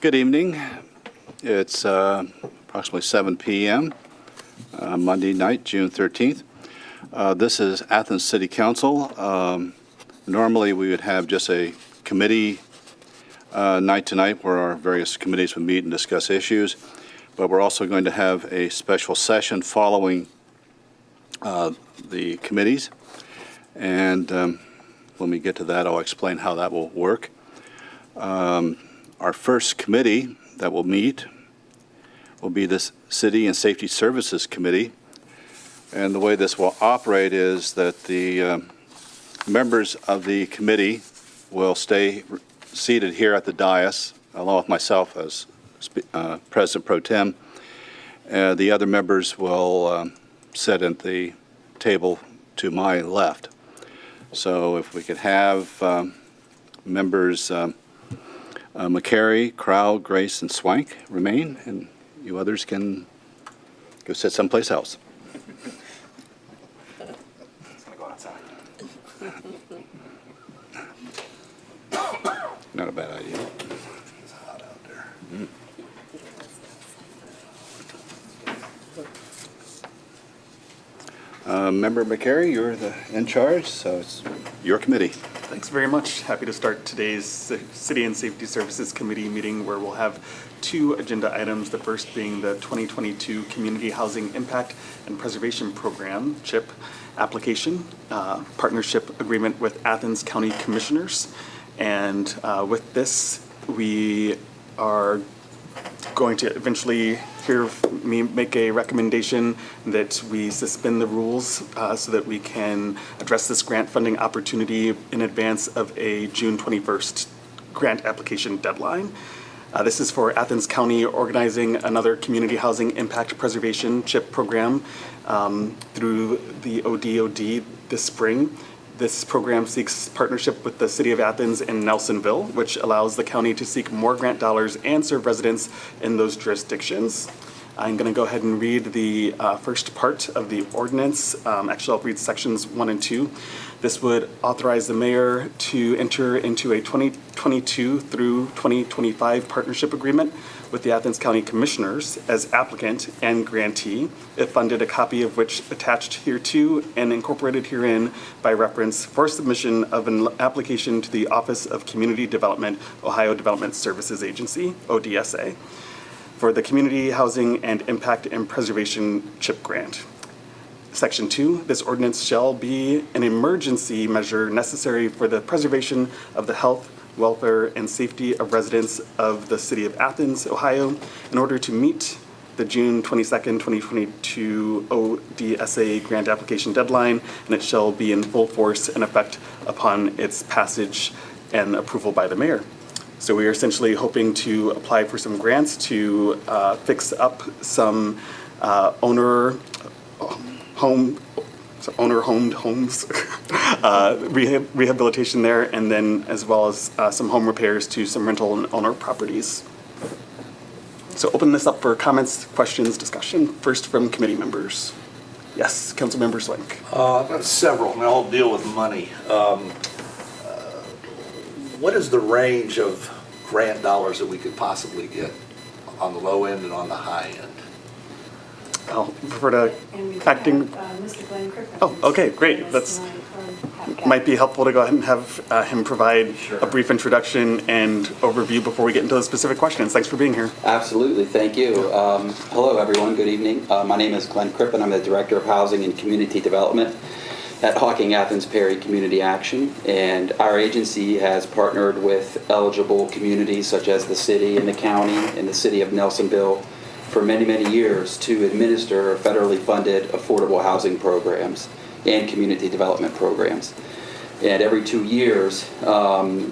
Good evening. It's approximately 7 p.m. Monday night, June 13th. This is Athens City Council. Normally we would have just a committee night tonight where our various committees would meet and discuss issues, but we're also going to have a special session following the committees. And when we get to that, I'll explain how that will work. Our first committee that will meet will be the City and Safety Services Committee. And the way this will operate is that the members of the committee will stay seated here at the dais, along with myself as President Pro Tem. The other members will sit at the table to my left. So if we could have members McCary, Crowell, Grace, and Swank remain, and you others can go sit someplace else. It's going to go outside. Not a bad idea. It's hot out there. Member McCary, you're in charge, so it's your committee. Thanks very much. Happy to start today's City and Safety Services Committee meeting, where we'll have two agenda items, the first being the 2022 Community Housing Impact and Preservation Program, CHIP, application, partnership agreement with Athens County Commissioners. And with this, we are going to eventually hear me make a recommendation that we suspend the rules so that we can address this grant funding opportunity in advance of a June 21st grant application deadline. This is for Athens County organizing another community housing impact preservation CHIP program through the ODOD this spring. This program seeks partnership with the City of Athens and Nelsonville, which allows the county to seek more grant dollars and serve residents in those jurisdictions. I'm going to go ahead and read the first part of the ordinance. Actually, I'll read sections 1 and 2. This would authorize the mayor to enter into a 2022 through 2025 partnership agreement with the Athens County Commissioners as applicant and grantee, if funded, a copy of which attached hereto and incorporated herein by reference for submission of an application to the Office of Community Development, Ohio Development Services Agency, ODSA, for the Community Housing and Impact and Preservation CHIP grant. Section 2, this ordinance shall be an emergency measure necessary for the preservation of the health, welfare, and safety of residents of the City of Athens, Ohio, in order to meet the June 22nd, 2022 ODSA grant application deadline, and it shall be in full force and effect upon its passage and approval by the mayor. So we are essentially hoping to apply for some grants to fix up some owner-owned homes, rehabilitation there, and then as well as some home repairs to some rental and owner properties. So open this up for comments, questions, discussion. First from committee members. Yes, Councilmember Swank. Several, and I'll deal with money. What is the range of grant dollars that we could possibly get on the low end and on the high end? I'll prefer to acting. Mr. Glenn Crippen. Oh, okay, great. That's might be helpful to go ahead and have him provide a brief introduction and overview before we get into the specific questions. Thanks for being here. Absolutely, thank you. Hello, everyone. Good evening. My name is Glenn Crippen. I'm the Director of Housing and Community Development at Hocking Athens Perry Community Action, and our agency has partnered with eligible communities such as the city and the county and the city of Nelsonville for many, many years to administer federally funded affordable housing programs and community development programs. And every 2 years,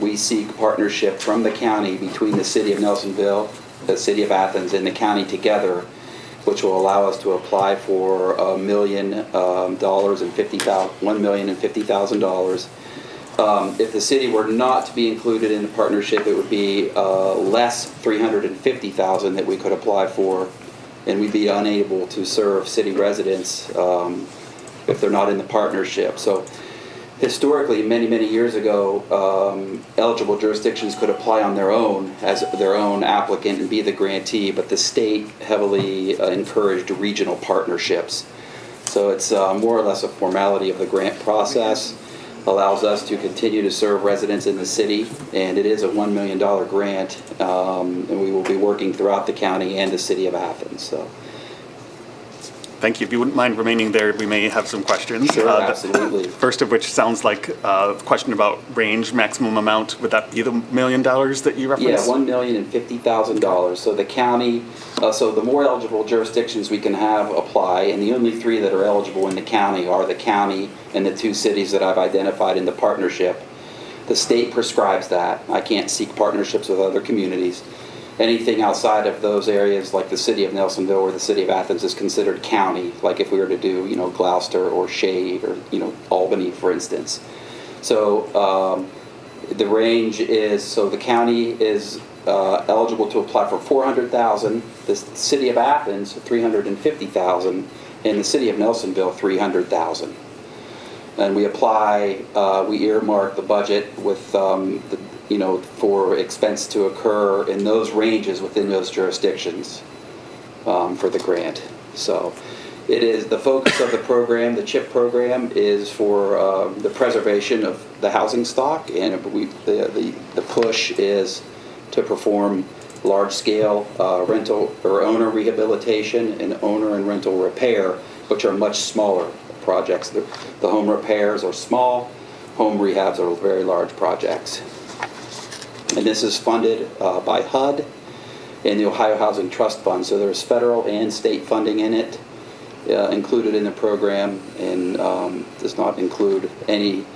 we seek partnership from the county between the city of Nelsonville, the city of Athens, and the county together, which will allow us to apply for $1 million and $1,050,000. If the city were not to be included in the partnership, it would be less $350,000 that we could apply for, and we'd be unable to serve city residents if they're not in the partnership. So historically, many, many years ago, eligible jurisdictions could apply on their own as their own applicant and be the grantee, but the state heavily encouraged regional partnerships. So it's more or less a formality of the grant process, allows us to continue to serve residents in the city, and it is a $1 million grant, and we will be working throughout the county and the city of Athens. So. Thank you. If you wouldn't mind remaining there, we may have some questions. Sure, absolutely. First of which sounds like a question about range, maximum amount. Would that be the $1 million that you referenced? Yeah, $1,050,000. So the county, so the more eligible jurisdictions we can have apply, and the only 3 that are eligible in the county are the county and the 2 cities that I've identified in the partnership. The state prescribes that. I can't seek partnerships with other communities. Anything outside of those areas, like the city of Nelsonville or the city of Athens, is considered county, like if we were to do, Gloucester or Shade or, Albany, for instance. So the range is, so the county is eligible to apply for $400,000, the city of Athens, $350,000, and the city of Nelsonville, $300,000. And we apply, we earmark the budget with for expense to occur in those ranges within those jurisdictions for the grant. So it is the focus of the program. The CHIP program is for the preservation of the housing stock, and the push is to perform large-scale rental or owner rehabilitation and owner and rental repair, which are much smaller projects. The home repairs are small, home rehabs are very large projects. And this is funded by HUD and the Ohio Housing Trust Fund. So there's federal and state funding in it, included in the program, and does not include any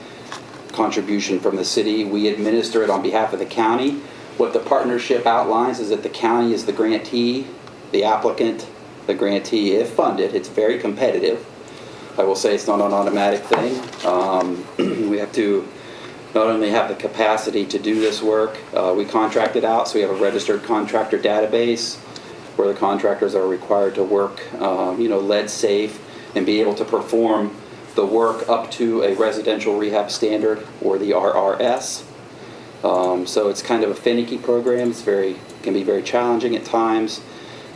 contribution from the city. We administer it on behalf of the county. What the partnership outlines is that the county is the grantee, the applicant, the grantee. If funded, it's very competitive. I will say it's not an automatic thing. We have to not only have the capacity to do this work, we contract it out, so we have a registered contractor database where the contractors are required to work, lead safe and be able to perform the work up to a residential rehab standard, or the RRS. So it's kind of a finicky program. Can be very challenging at times.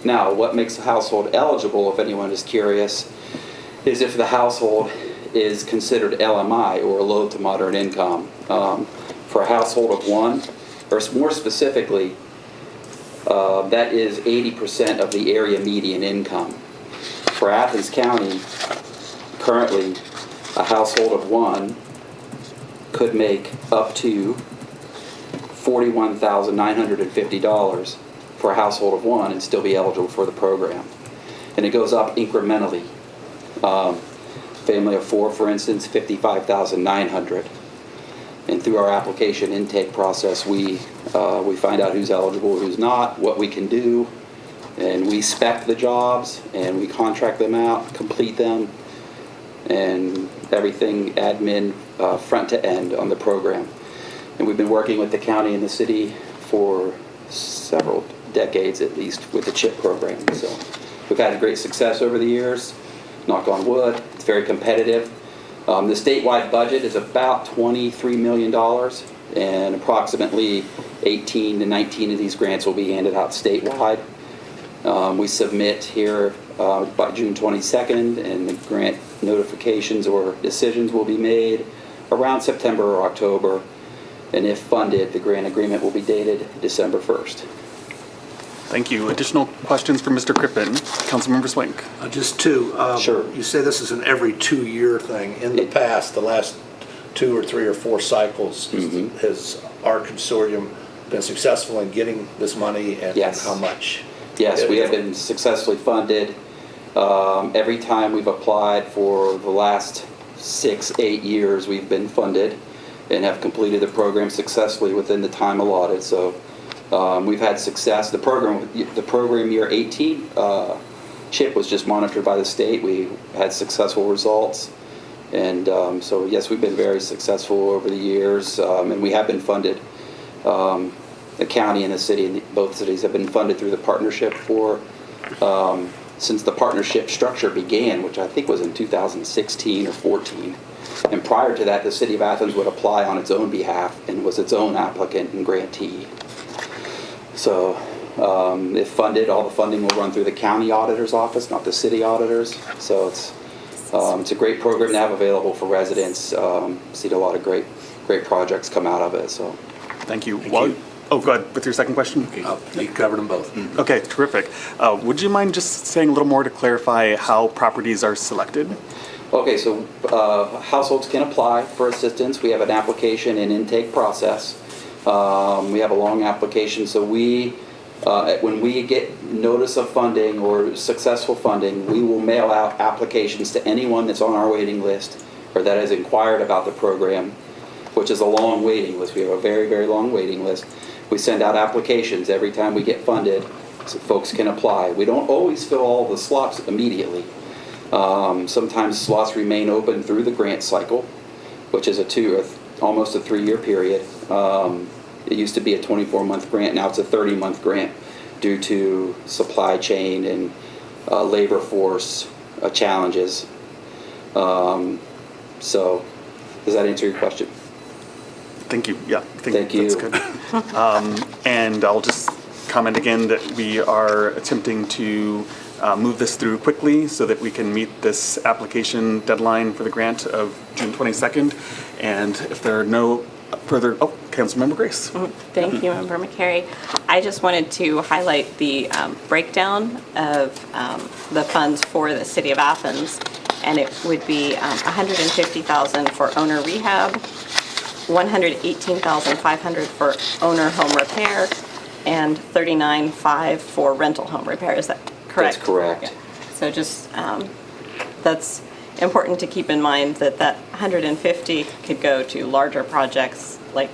Now, what makes a household eligible, if anyone is curious, is if the household is considered LMI, or low to moderate income. For a household of 1, or more specifically, that is 80% of the area median income. For Athens County, currently, a household of 1 could make up to $41,950 for a household of 1 and still be eligible for the program. And it goes up incrementally. Family of 4, for instance, $55,900. And through our application intake process, we find out who's eligible, who's not, what we can do, and we spec the jobs, and we contract them out, complete them, and everything admin front to end on the program. And we've been working with the county and the city for several decades at least with the CHIP program. So we've had great success over the years. Knock on wood. It's very competitive. The statewide budget is about $23 million, and approximately 18 to 19 of these grants will be handed out statewide. We submit here by June 22nd, and the grant notifications or decisions will be made around September or October. And if funded, the grant agreement will be dated December 1st. Thank you. Additional questions for Mr. Crippen? Councilmember Swink. Just 2. Sure. You say this is an every 2-year thing. In the past, the last 2 or 3 or 4 cycles, has our consortium been successful in getting this money, and Yes. how much? Yes, we have been successfully funded. Every time we've applied for the last 6-8 years, we've been funded and have completed the program successfully within the time allotted. So we've had success. The program year 18, CHIP was just monitored by the state. We had successful results. And so yes, we've been very successful over the years, and we have been funded. The county and the city, and both cities have been funded through the partnership for since the partnership structure began, which I think was in 2016 or 14. And prior to that, the City of Athens would apply on its own behalf and was its own applicant and grantee. So if funded, all the funding will run through the county auditor's office, not the city auditors. So it's a great program to have available for residents. Seen a lot of great projects come out of it. So Thank you. you. Oh, go ahead with your second question. You covered them both. Okay, terrific. Would you mind just saying a little more to clarify how properties are selected? Okay, so households can apply for assistance. We have an application and intake process. We have a long application, so when we get notice of funding or successful funding, we will mail out applications to anyone that's on our waiting list or that has inquired about the program, which is a long waiting list. We have a very, very long waiting list. We send out applications every time we get funded so folks can apply. We don't always fill all the slots immediately. Sometimes slots remain open through the grant cycle, which is almost a 3-year period. It used to be a 24-month grant. Now it's a 30-month grant due to supply chain and labor force challenges. So does that answer your question? Thank you. Yeah, I think Thank you. that's good. And I'll just comment again that we are attempting to move this through quickly so that we can meet this application deadline for the grant of June 22nd. And if there are no further, Councilmember Grace. Thank you, Member McCary. I just wanted to highlight the breakdown of the funds for the City of Athens, and it would be $150,000 for owner rehab, $118,500 for owner home repair, and $39,500 for rental home repair. Is that correct? That's correct. Yeah. So just that's important to keep in mind that 150 could go to larger projects like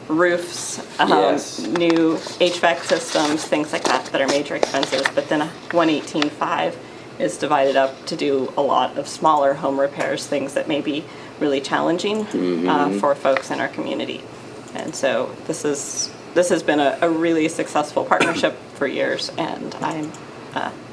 roofs, Yes. new HVAC systems, things like that are major expenses. But then 118.5 is divided up to do a lot of smaller home repairs, things that may be really challenging for folks in our community. And so this has been a really successful partnership for years, and I'm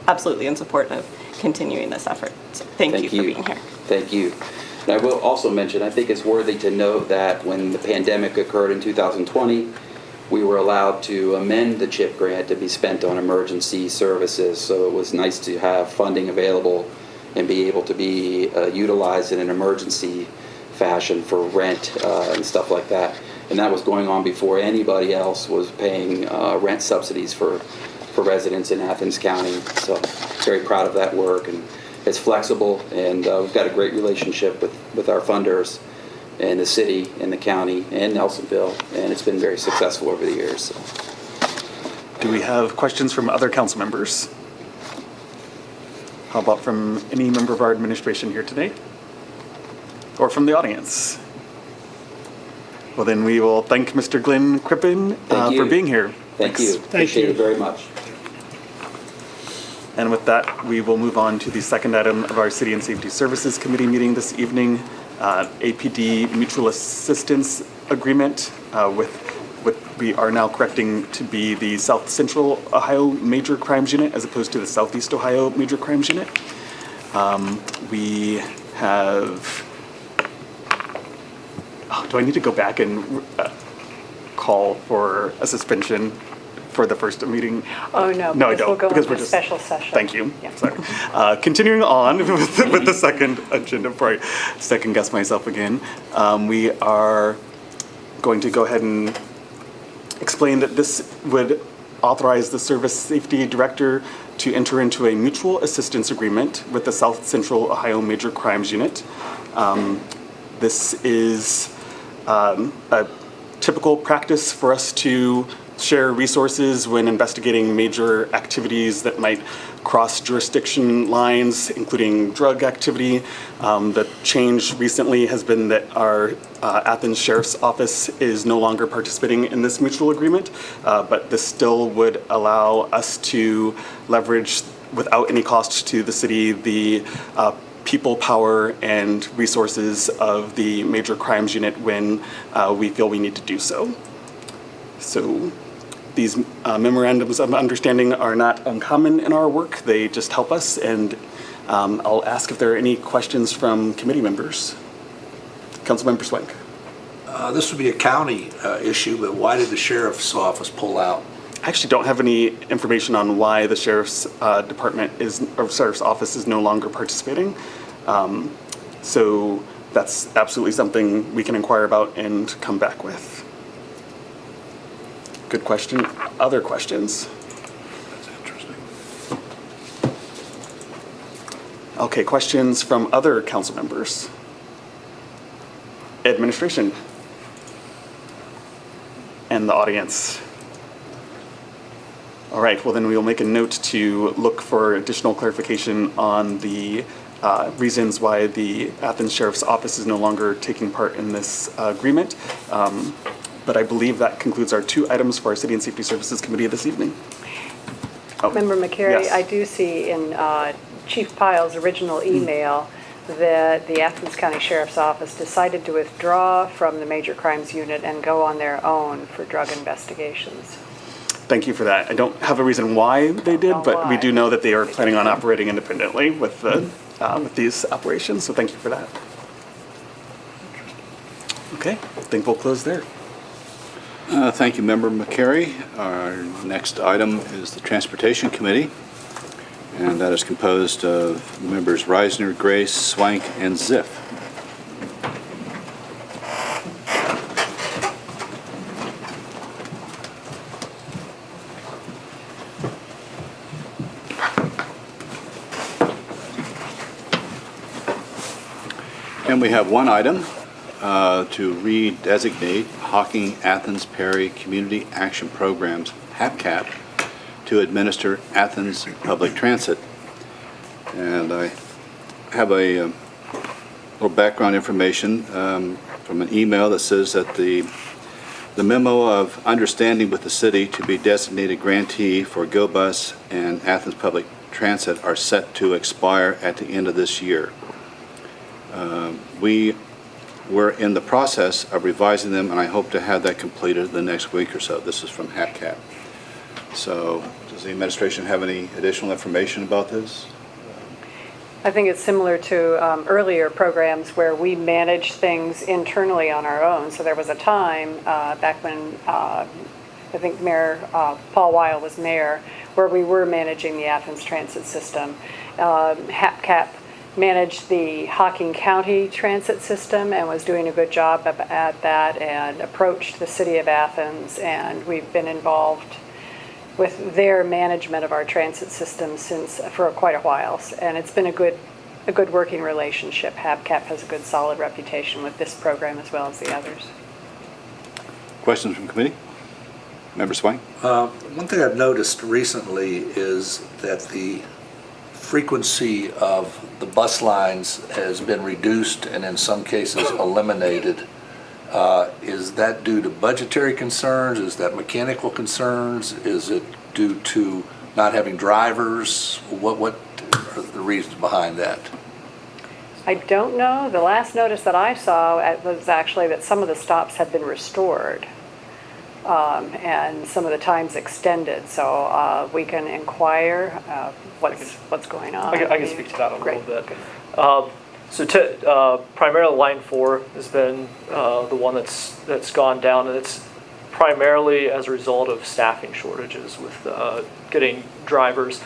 absolutely in support of continuing this effort. So thank you for being here. Thank you. And I will also mention, I think it's worthy to note that when the pandemic occurred in 2020, we were allowed to amend the CHIP grant to be spent on emergency services. So it was nice to have funding available and be able to be utilized in an emergency fashion for rent and stuff like that. And that was going on before anybody else was paying rent subsidies for residents in Athens County. So very proud of that work, and it's flexible, and we've got a great relationship with our funders and the city and the county and Nelsonville, and it's been very successful over the years. So. Do we have questions from other council members? How about from any member of our administration here today? Or from the audience? Well, then we will thank Mr. Glenn Crippen for being here. Thank Thanks. you. Appreciate it very much. And with that, we will move on to the second item of our City and Safety Services Committee meeting this evening, APD Mutual Assistance Agreement with what we are now correcting to be the South Central Ohio Major Crimes Unit as opposed to the Southeast Ohio Major Crimes Unit. We have, do I need to go back and call for a suspension for the first meeting? Oh, no. No, I don't. We'll go because into we're just special session. Thank you. Yeah. Sorry. Continuing on with the second agenda, before I second guess myself again, we are going to go ahead and explain that this would authorize the Service Safety Director to enter into a mutual assistance agreement with the South Central Ohio Major Crimes Unit. This is a typical practice for us to share resources when investigating major activities that might cross jurisdiction lines, including drug activity. The change recently has been that our Athens Sheriff's Office is no longer participating in this mutual agreement, but this still would allow us to leverage, without any cost to the city, the people power and resources of the Major Crimes Unit when we feel we need to do so. So these memorandums of understanding are not uncommon in our work. They just help us, and I'll ask if there are any questions from committee members. Councilmember Swank. This would be a county issue, but why did the sheriff's office pull out? I actually don't have any information on why the sheriff's sheriff's office is no longer participating. So that's absolutely something we can inquire about and come back with. Good question. Other questions? That's interesting. Okay, questions from other council members? Administration? And the audience? All right, well then we will make a note to look for additional clarification on the reasons why the Athens Sheriff's Office is no longer taking part in this agreement. But I believe that concludes our 2 items for our City and Safety Services Committee this evening. Oh, Member McCary, yes. I do see in Chief Pyle's original email that the Athens County Sheriff's Office decided to withdraw from the Major Crimes Unit and go on their own for drug investigations. Thank you for that. I don't have a reason why they did, Don't know but we why. do know that they are planning on operating independently with these operations, so thank you for that. Okay, I think we'll close there. Thank you, Member McCary. Our next item is the Transportation Committee, and that is composed of members Reisner, Grace, Swank, and Ziff. And we have one item to redesignate Hocking Athens Perry Community Action Programs, HAPCAP, to administer Athens public transit. And I have a little background information from an email that says that the memo of understanding with the city to be designated grantee for GoBus and Athens Public Transit are set to expire at the end of this year. We were in the process of revising them, and I hope to have that completed the next week or so. This is from HAPCAP. So does the administration have any additional information about this? I think it's similar to earlier programs where we manage things internally on our own. So there was a time back when I think Mayor Paul Weil was mayor, where we were managing the Athens transit system. HAPCAP managed the Hocking County transit system and was doing a good job at that, and approached the city of Athens, and we've been involved with their management of our transit system for quite a while, and it's been a good working relationship. HAPCAP has a good solid reputation with this program as well as the others. Questions from committee? Member Swank? One thing I've noticed recently is that the frequency of the bus lines has been reduced and in some cases eliminated. Is that due to budgetary concerns? Is that mechanical concerns? Is it due to not having drivers? What are the reasons behind that? I don't know. The last notice that I saw was actually that some of the stops had been restored and some of the times extended. So we can inquire what's going on. I can speak to that a little Great. bit. Primarily line 4 has been the one that's gone down, and it's primarily as a result of staffing shortages with getting drivers.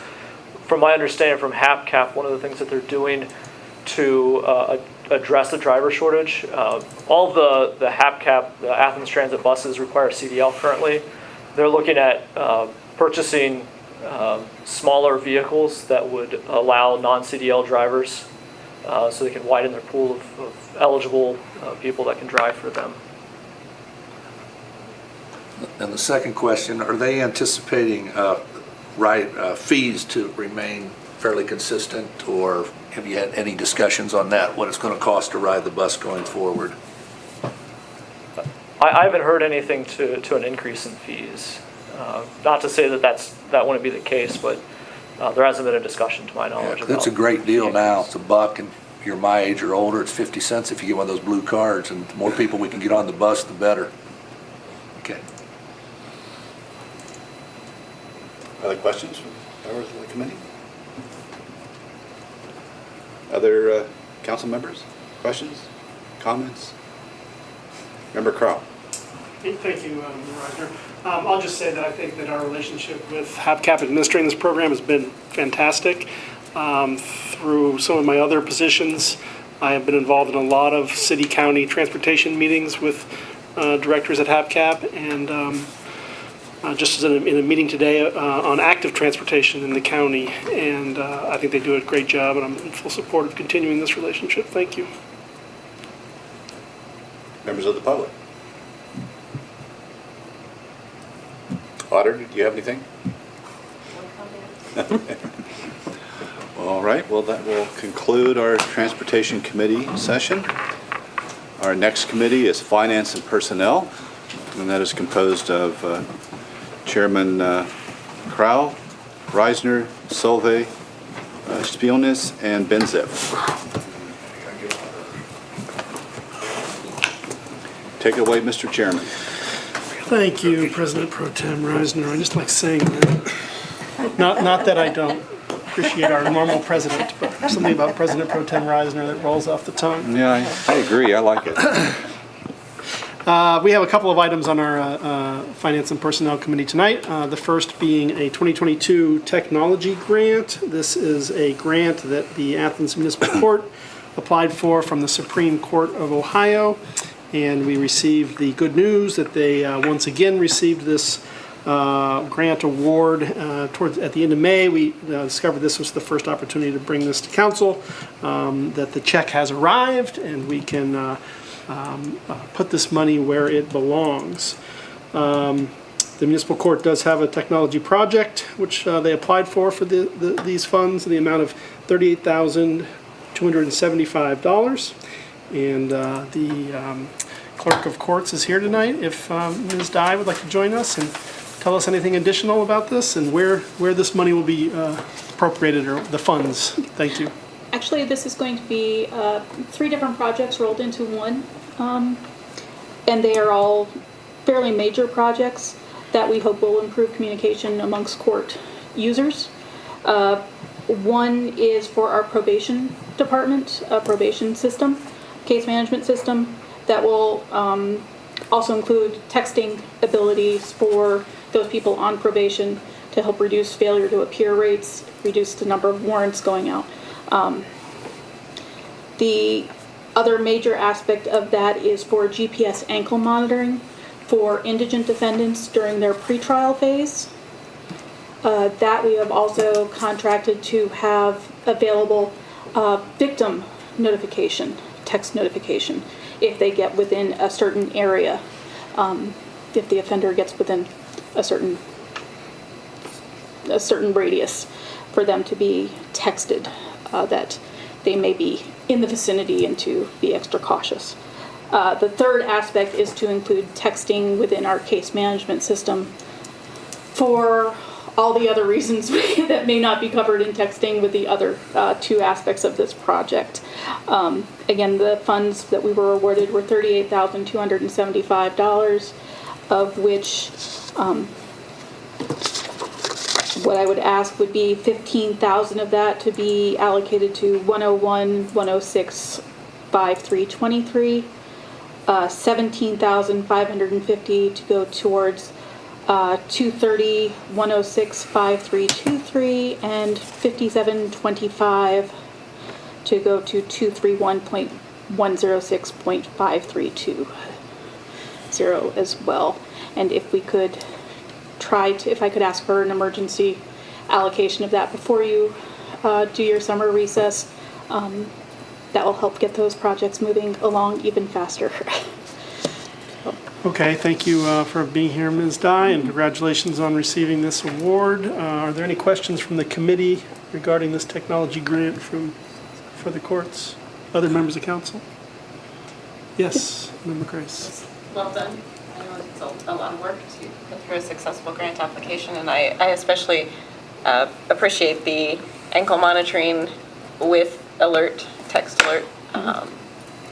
From my understanding from HAPCAP, one of the things that they're doing to address the driver shortage, all the HAPCAP, the Athens Transit buses require CDL currently. They're looking at purchasing smaller vehicles that would allow non-CDL drivers so they can widen their pool of eligible people that can drive for them. And the second question, are they anticipating fees to remain fairly consistent, or have you had any discussions on that, what it's going to cost to ride the bus going forward? I haven't heard anything to an increase in fees. Not to say that wouldn't be the case, but there hasn't been a discussion to my knowledge. Yeah, it's a great deal now. It's $1, and if you're my age or older, it's 50 cents if you get one of those blue cards, and the more people we can get on the bus, the better. Okay. Other questions from members of the committee? Other council members? Questions? Comments? Member Crowe. Thank you, Roger. I'll just say that I think that our relationship with HAPCAP administrating this program has been fantastic. Through some of my other positions, I have been involved in a lot of city-county transportation meetings with directors at HAPCAP, and just as in a meeting today on active transportation in the county, and I think they do a great job, and I'm in full support of continuing this relationship. Thank you. Members of the public. Auditor, do you have anything? All right, well, that will conclude our Transportation Committee session. Our next committee is Finance and Personnel, and that is composed of Chairman Crowe, Reisner, Solvay, Spionis, and Benzip. Take it away, Mr. Chairman. Thank you, President Pro Tem Reisner. I just like saying that. Not that I don't appreciate our normal president, but something about President Pro Tem Reisner that rolls off the tongue. Yeah, I agree. I like it. We have a couple of items on our Finance and Personnel Committee tonight. The first being a 2022 technology grant. This is a grant that the Athens Municipal Court applied for from the Supreme Court of Ohio. And we received the good news that they once again received this grant award at the end of May. We discovered this was the first opportunity to bring this to council, that the check has arrived and we can put this money where it belongs. The municipal court does have a technology project which they applied for these funds in the amount of $38,275. And the clerk of courts is here tonight. If Ms. Dye would like to join us and tell us anything additional about this and where this money will be appropriated, or the funds. Thank you. Actually, this is going to be 3 different projects rolled into one, and they are all fairly major projects that we hope will improve communication amongst court users. One is for our probation department, probation system, case management system, that will also include texting abilities for those people on probation to help reduce failure to appear rates, reduce the number of warrants going out. The other major aspect of that is for GPS ankle monitoring for indigent defendants during their pretrial phase. That we have also contracted to have available victim notification, text notification, if they get within a certain area, if the offender gets within a certain radius, for them to be texted that they may be in the vicinity and to be extra cautious. The third aspect is to include texting within our case management system for all the other reasons that may not be covered in texting with the other 2 aspects of this project. Again, the funds that we were awarded were $38,275, of which what I would ask would be $15,000 of that to be allocated to 101, 106, 5323, $17,550 to go towards 230, 106, 5323, and 5725 to go to 231.106.532 as well. And if we could if I could ask for an emergency allocation of that before you do your summer recess, that will help get those projects moving along even faster. Okay, thank you for being here, Ms. Dye, and congratulations on receiving this award. Are there any questions from the committee regarding this technology grant for the courts? Other members of council? Yes, Member Grace. Well done. I know it's a lot of work to put through a successful grant application, and I especially appreciate the ankle monitoring with text alert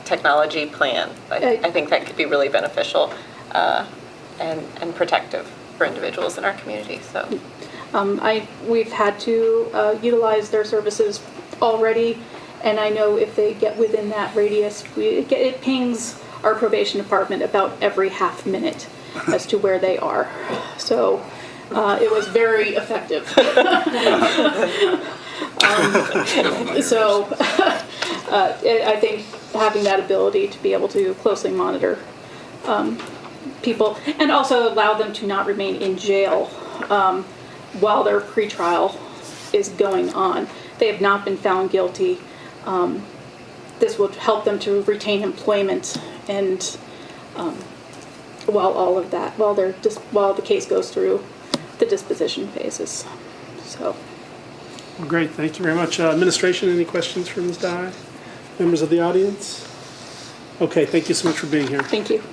technology plan. I think that could be really beneficial and protective for individuals in our community. So, we've had to utilize their services already, and I know if they get within that radius, it pings our probation department about every half minute as to where they are. So it was very effective. I think having that ability to be able to closely monitor people and also allow them to not remain in jail while their pretrial is going on. They have not been found guilty. This will help them to retain employment and while the case goes through the disposition phases. So. Well, great, thank you very much. Administration, any questions for Ms. Dye? Members of the audience? Okay, thank you so much for being here. Thank you.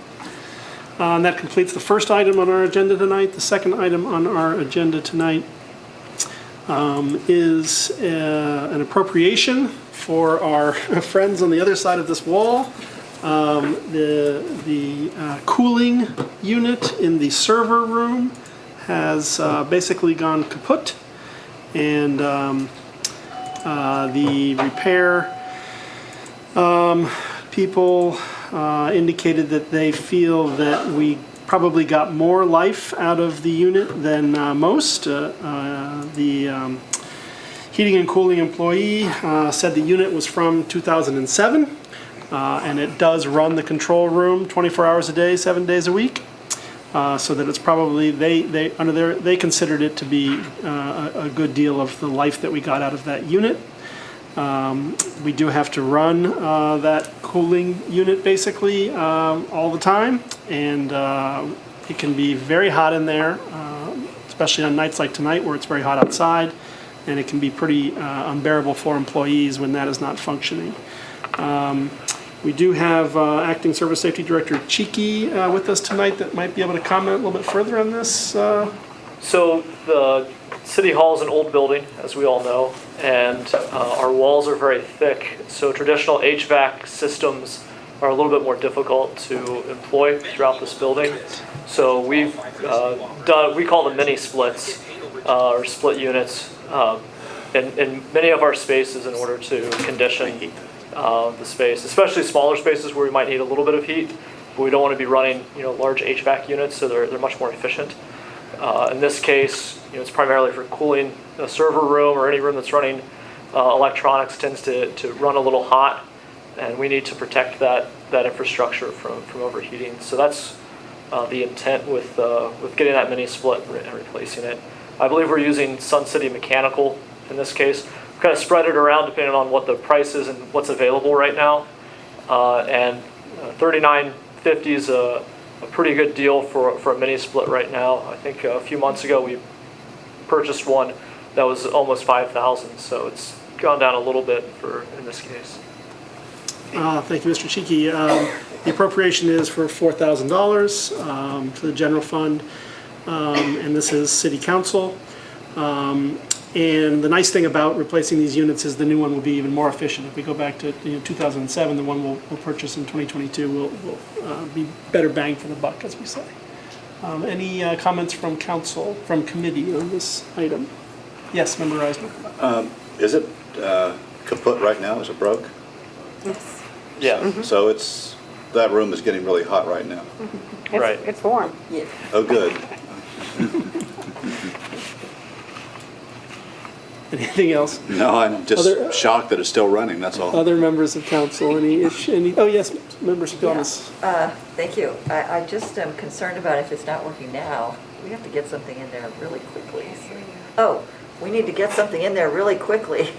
And that completes the first item on our agenda tonight. The second item on our agenda tonight is an appropriation for our friends on the other side of this wall. The cooling unit in the server room has basically gone kaput, and the repair people indicated that they feel that we probably got more life out of the unit than most. The heating and cooling employee said the unit was from 2007, and it does run the control room 24 hours a day, 7 days a week. So that it's probably, they considered it to be a good deal of the life that we got out of that unit. We do have to run that cooling unit basically all the time, and it can be very hot in there, especially on nights like tonight where it's very hot outside, and it can be pretty unbearable for employees when that is not functioning. We do have Acting Service Safety Director Cheeky with us tonight that might be able to comment a little bit further on this. So the City Hall is an old building, as we all know, and our walls are very thick. So traditional HVAC systems are a little bit more difficult to employ throughout this building. So we've we call them mini splits or split units in many of our spaces in order to condition the space, especially smaller spaces where we might need a little bit of heat, but we don't want to be running large HVAC units, so they're much more efficient. In this case, it's primarily for cooling a server room or any room that's running electronics tends to run a little hot, and we need to protect that infrastructure from overheating. So that's the intent with getting that mini split and replacing it. I believe we're using Sun City Mechanical in this case. We've kind of spread it around depending on what the price is and what's available right now. And $39.50 is a pretty good deal for a mini split right now. I think a few months ago we purchased one that was almost $5,000, so it's gone down a little bit in this case. Thank you, Mr. Cheeky. The appropriation is for $4,000 to the general fund, and this is City Council. And the nice thing about replacing these units is the new one will be even more efficient. If we go back to 2007, the one we'll purchase in 2022 will be better bang for the buck, as we say. Any comments from council, from committee on this item? Yes, Member Reisner. Is it kaput right now? Is it broke? Yes. Yeah. So that room is getting really hot right now. Right. It's warm. Oh, good. Anything else? No, I'm just shocked that it's still running, that's all. Other members of council, any, oh yes, Member Spilnis. Thank you. I just am concerned about if it's not working now, we have to get something in there really quickly. Oh, we need to get something in there really quickly.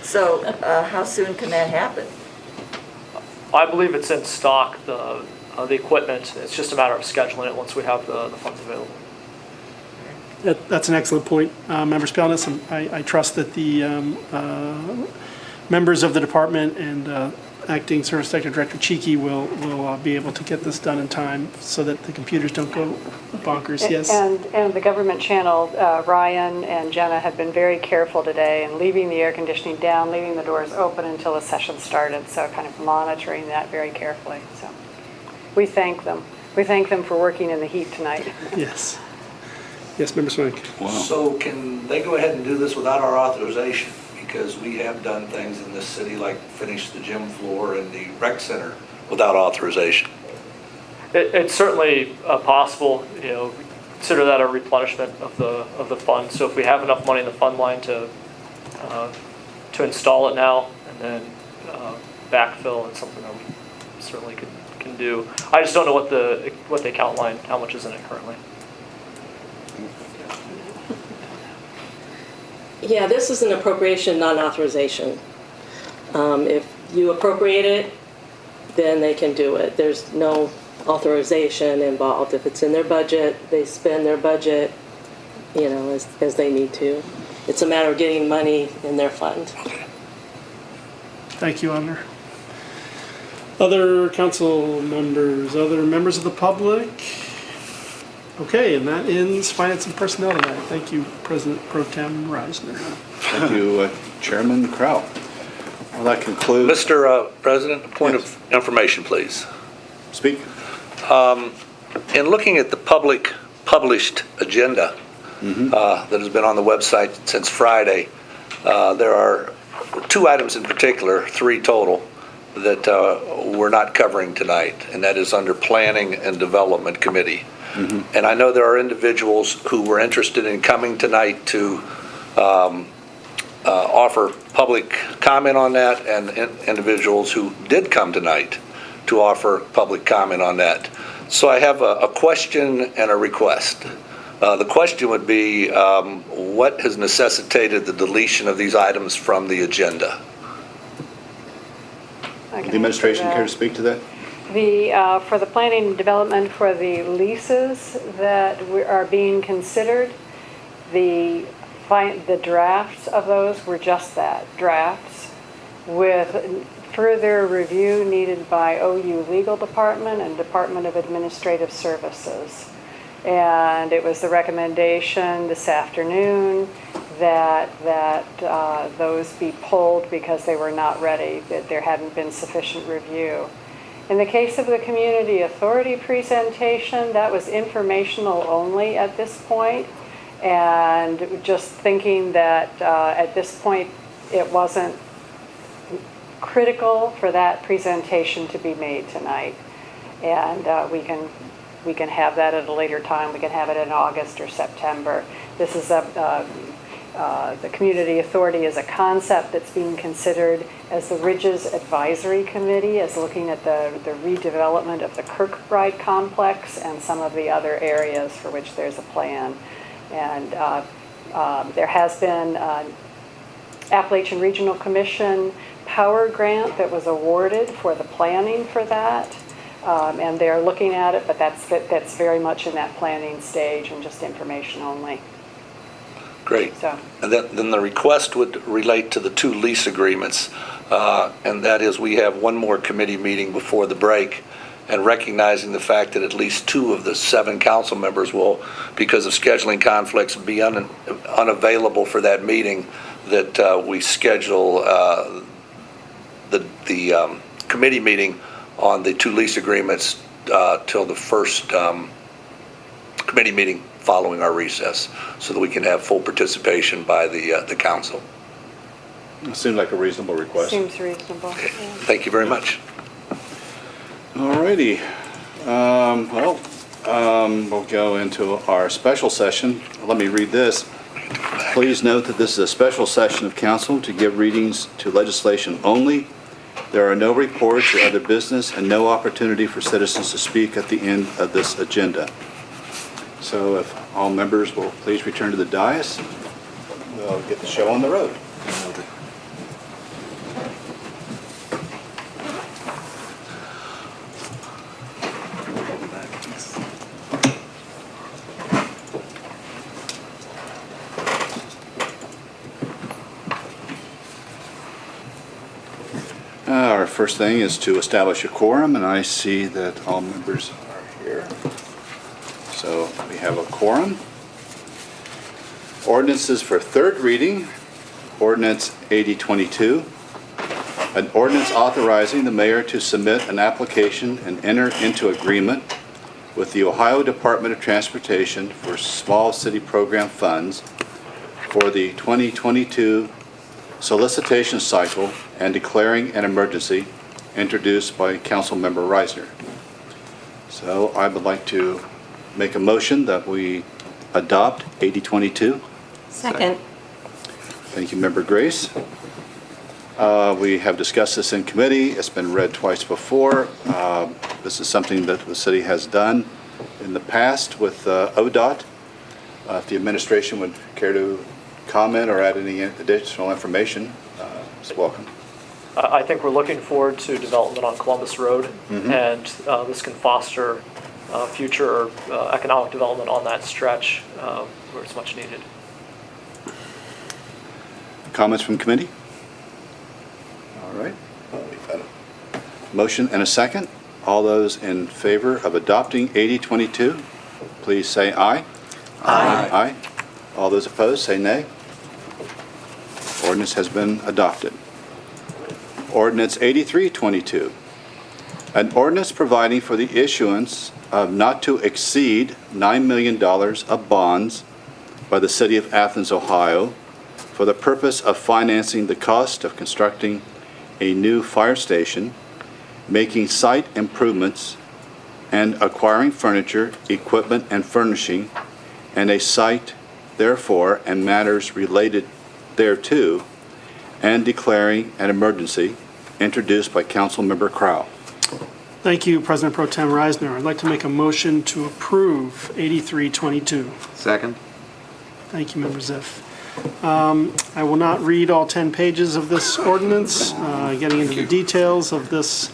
So how soon can that happen? I believe it's in stock, the equipment. It's just a matter of scheduling it once we have the funds available. That's an excellent point, Member Spilnis. I trust that the members of the department and Acting Service Sector Director Cheeky will be able to get this done in time so that the computers don't go bonkers. Yes. And the government channel, Ryan and Jenna have been very careful today in leaving the air conditioning down, leaving the doors open until the session started. So kind of monitoring that very carefully. So we thank them. We thank them for working in the heat tonight. Yes. Yes, Member Swank. Wow. So can they go ahead and do this without our authorization? Because we have done things in this city like finish the gym floor and the rec center without authorization? It's certainly possible, consider that a replenishment of the fund. So if we have enough money in the fund line to install it now and then backfill, it's something that we certainly can do. I just don't know what the account line, how much is in it currently. Yeah, this is an appropriation, not an authorization. If you appropriate it, then they can do it. There's no authorization involved. If it's in their budget, they spend their budget, as they need to. It's a matter of getting money in their fund. Thank you, Auditor. Other council members, other members of the public? Okay, and that ends Finance and Personnel tonight. Thank you, President Pro Tem Reisner. Thank you, Chairman Crow. Well, that concludes. Mr. President, a point of information, please. Speak. In looking at the public published agenda that has been on the website since Friday, there are 2 items in particular, 3 total, that we're not covering tonight, and that is under Planning and Development Committee. And I know there are individuals who were interested in coming tonight to offer public comment on that, and individuals who did come tonight to offer public comment on that. So I have a question and a request. The question would be, what has necessitated the deletion of these items from the agenda? The administration care to speak to that? For the planning and development for the leases that are being considered, the drafts of those were just that, drafts, with further review needed by OU Legal Department and Department of Administrative Services. And it was the recommendation this afternoon that those be pulled because they were not ready, that there hadn't been sufficient review. In the case of the community authority presentation, that was informational only at this point, and just thinking that at this point it wasn't critical for that presentation to be made tonight, and we can have that at a later time. We can have it in August or September. This is the community authority is a concept that's being considered as the Ridges Advisory Committee is looking at the redevelopment of the Kirkbride complex and some of the other areas for which there's a plan. And there has been an Appalachian Regional Commission power grant that was awarded for the planning for that. And they're looking at it, but that's very much in that planning stage and just information only. Great. So. And then the request would relate to the 2 lease agreements, and that is we have one more committee meeting before the break, and recognizing the fact that at least 2 of the 7 council members will, because of scheduling conflicts, be unavailable for that meeting, that we schedule the committee meeting on the 2 lease agreements till the first committee meeting following our recess, so that we can have full participation by the council. It seems like a reasonable request. Seems reasonable. Okay. Yeah. Thank you very much. All righty. We'll go into our special session. Let me read this. Please note that this is a special session of council to give readings to legislation only. There are no reports or other business and no opportunity for citizens to speak at the end of this agenda. So if all members will please return to the dais, we'll get the show on the road. Our first thing is to establish a quorum, and I see that all members are here. So we have a quorum. Ordinances for 3rd reading. Ordinance 8022. An ordinance authorizing the mayor to submit an application and enter into agreement with the Ohio Department of Transportation for small city program funds for the 2022 solicitation cycle and declaring an emergency, introduced by Councilmember Reisner. So I would like to make a motion that we adopt 8022. Second. Thank you, Member Grace. We have discussed this in committee. It's been read twice before. This is something that the city has done in the past with ODOT. If the administration would care to comment or add any additional information, it's welcome. I think we're looking forward to development on Columbus Road, and this can foster future economic development on that stretch where it's much needed. Comments from committee? All right. We've had a motion and a second. All those in favor of adopting 8022, please say aye. Aye. Aye. All those opposed, say nay. Ordinance has been adopted. Ordinance 8322, an ordinance providing for the issuance of not to exceed $9 million of bonds by the City of Athens, Ohio, for the purpose of financing the cost of constructing a new fire station, making site improvements, and acquiring furniture, equipment, and furnishing, and a site, therefore, and matters related thereto, and declaring an emergency, introduced by Councilmember Crowell. Thank you, President Pro Tem Reisner. I'd like to make a motion to approve 8322. Second. Thank you, Member Ziff. I will not read all 10 pages of this ordinance, getting into the details of this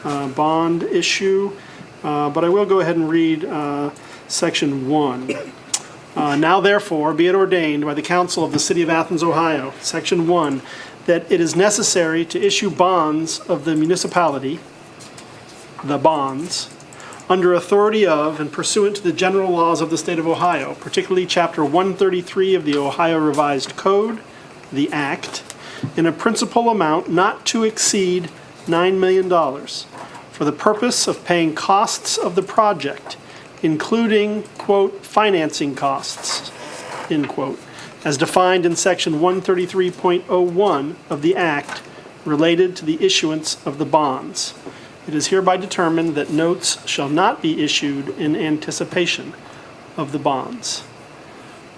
bond issue, but I will go ahead and read Section 1. Now therefore, be it ordained by the Council of the City of Athens, Ohio, Section 1, that it is necessary to issue bonds of the municipality, the bonds, under authority of and pursuant to the general laws of the state of Ohio, particularly Chapter 133 of the Ohio Revised Code, the Act, in a principal amount not to exceed $9 million for the purpose of paying costs of the project, including, quote, financing costs, end quote, as defined in Section 133.01 of the Act related to the issuance of the bonds. It is hereby determined that notes shall not be issued in anticipation of the bonds.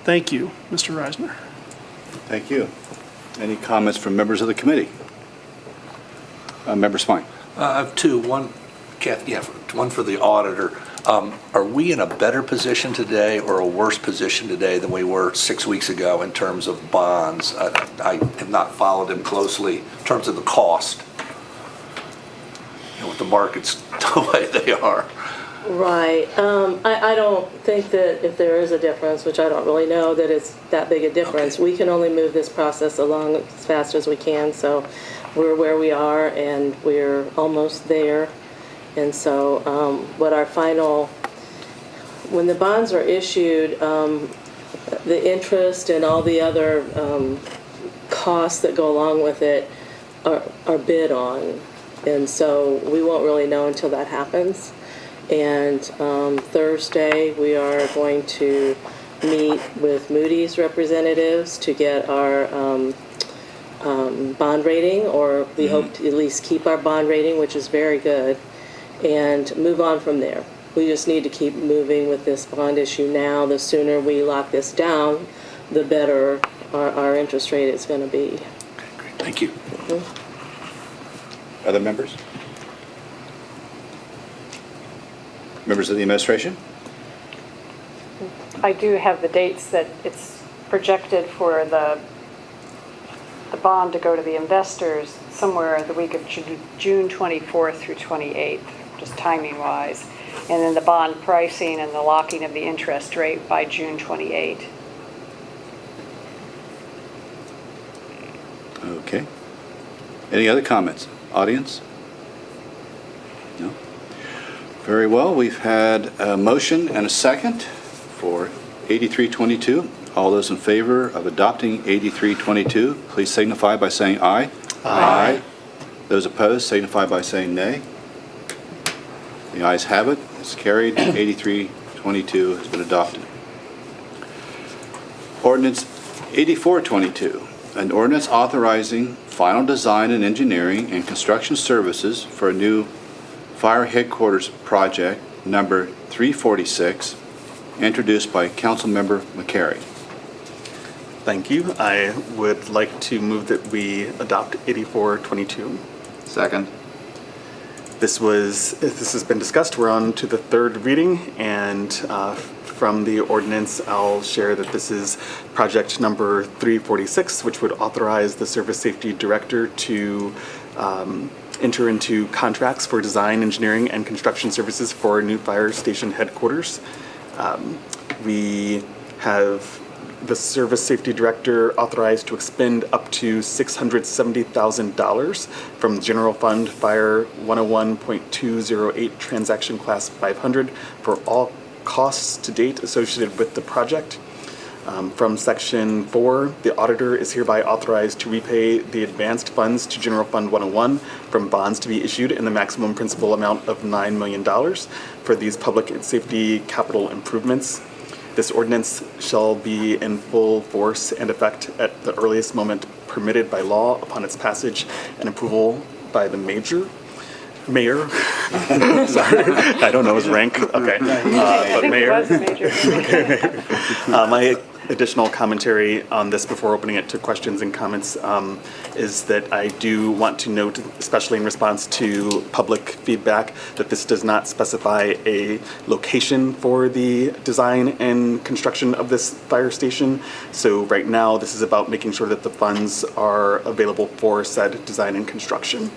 Thank you, Mr. Reisner. Thank you. Any comments from members of the committee? Member Spine. I have two. One, Kathy, one for the auditor. Are we in a better position today or a worse position today than we were 6 weeks ago in terms of bonds? I have not followed them closely in terms of the cost. With the markets the way they are. Right. I don't think that if there is a difference, which I don't really know that it's that big a difference, we can only move this process along as fast as we can. So we're where we are and we're almost there. And so when the bonds are issued, the interest and all the other costs that go along with it are bid on. And so we won't really know until that happens. And Thursday, we are going to meet with Moody's representatives to get our bond rating, or we hope to at least keep our bond rating, which is very good, and move on from there. We just need to keep moving with this bond issue now. The sooner we lock this down, the better our interest rate is going to be. Okay, great. Thank you. Other members? Members of the administration? I do have the dates that it's projected for the bond to go to the investors somewhere the week of June 24th through 28th, just timing-wise. And then the bond pricing and the locking of the interest rate by June 28th. Okay. Any other comments? Audience? No? Very well. We've had a motion and a second for 8322. All those in favor of adopting 8322, please signify by saying aye. Aye. Those opposed signify by saying nay. The ayes have it. It's carried. 8322 has been adopted. Ordinance 8422, an ordinance authorizing final design and engineering and construction services for a new fire headquarters project number 346, introduced by Councilmember McCary. Thank you. I would like to move that we adopt 8422. Second. This has been discussed. We're on to the third reading, and from the ordinance, I'll share that this is project number 346, which would authorize the Service Safety Director to enter into contracts for design, engineering, and construction services for a new fire station headquarters. We have the Service Safety Director authorized to expend up to $670,000 from General Fund Fire 101.208 Transaction Class 500 for all costs to date associated with the project. From Section 4, the auditor is hereby authorized to repay the advanced funds to General Fund 101 from bonds to be issued in the maximum principal amount of $9 million for these public safety capital improvements. This ordinance shall be in full force and effect at the earliest moment permitted by law upon its passage and approval by the mayor. Sorry, I don't know his rank. Okay, I but think it mayor. was major. My additional commentary on this before opening it to questions and comments is that I do want to note, especially in response to public feedback, that this does not specify a location for the design and construction of this fire station. So right now, this is about making sure that the funds are available for said design and construction.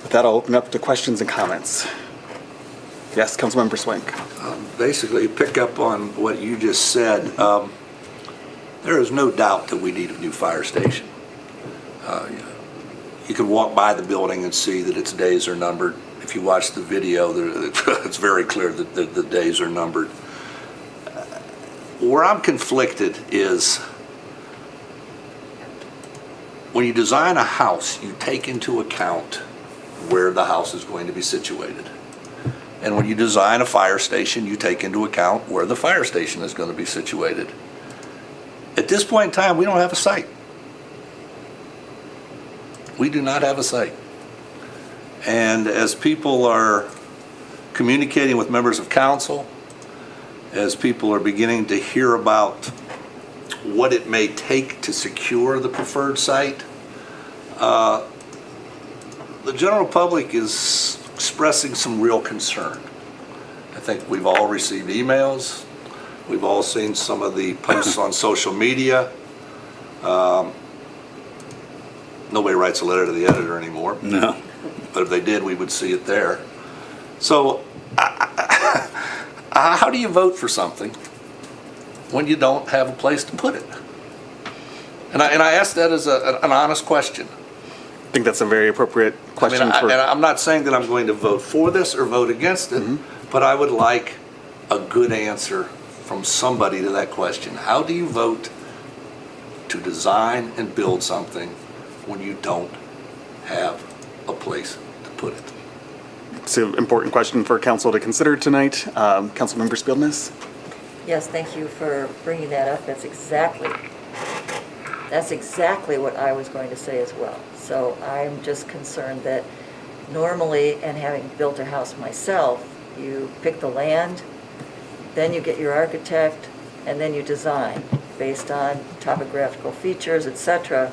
With that, I'll open up to questions and comments. Yes, Councilmember Swank. Basically, pick up on what you just said. There is no doubt that we need a new fire station. You can walk by the building and see that its days are numbered. If you watch the video, it's very clear that the days are numbered. Where I'm conflicted is when you design a house, you take into account where the house is going to be situated. And when you design a fire station, you take into account where the fire station is going to be situated. At this point in time, we don't have a site. We do not have a site. And as people are communicating with members of council, as people are beginning to hear about what it may take to secure the preferred site, the general public is expressing some real concern. I think we've all received emails. We've all seen some of the posts on social media. Nobody writes a letter to the editor anymore. No. But if they did, we would see it there. So how do you vote for something when you don't have a place to put it? And I ask that as an honest question. I think that's a very appropriate question. And I'm not saying that I'm going to vote for this or vote against it, but I would like a good answer from somebody to that question. How do you vote to design and build something when you don't have a place to put it? It's an important question for council to consider tonight. Councilmember Spielness? Yes, thank you for bringing that up. That's exactly what I was going to say as well. So I'm just concerned that normally, and having built a house myself, you pick the land, then you get your architect, and then you design based on topographical features, etc.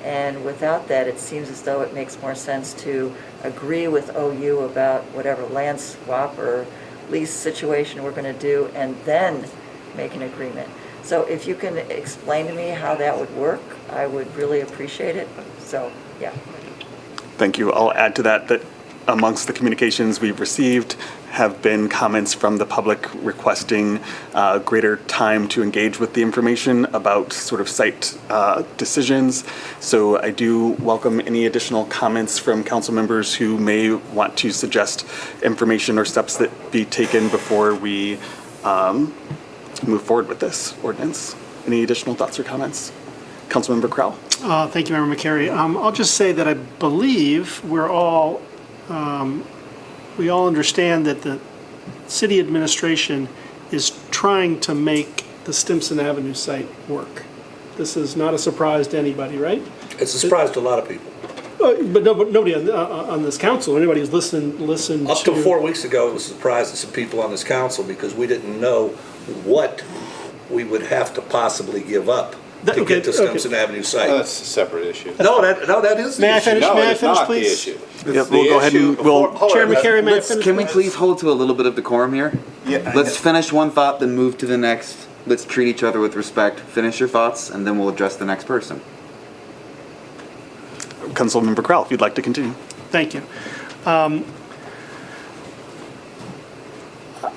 And without that, it seems as though it makes more sense to agree with OU about whatever land swap or lease situation we're going to do, and then make an agreement. So if you can explain to me how that would work, I would really appreciate it. So, yeah. Thank you. I'll add to that amongst the communications we've received have been comments from the public requesting greater time to engage with the information about sort of site decisions. So I do welcome any additional comments from council members who may want to suggest information or steps that be taken before we move forward with this ordinance. Any additional thoughts or comments? Councilmember Crowell? Thank you, Member McCary. I'll just say that I believe we all understand that the city administration is trying to make the Stimson Avenue site work. This is not a surprise to anybody, right? It's a surprise to a lot of people. But nobody on this council, anybody who's listened Up to... to 4 weeks ago, it was a surprise to some people on this council because we didn't know what we would have to possibly give up to Okay, get to Stimson Avenue site. That's a separate issue. No, that is the May I issue. finish? No, May I it's finish, not the please? issue. Yep, we'll go ahead and we'll. Chair McCary, may I finish? Can we please hold to a little bit of decorum here? Yeah, I Let's know. finish one thought, then move to the next. Let's treat each other with respect. Finish your thoughts, and then we'll address the next person. Councilmember Crowell, if you'd like to continue. Thank you.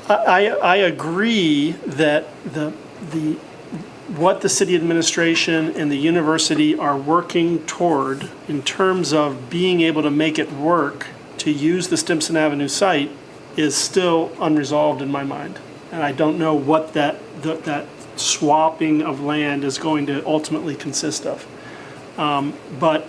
I agree that what the city administration and the university are working toward in terms of being able to make it work to use the Stimson Avenue site is still unresolved in my mind. And I don't know what that swapping of land is going to ultimately consist of. But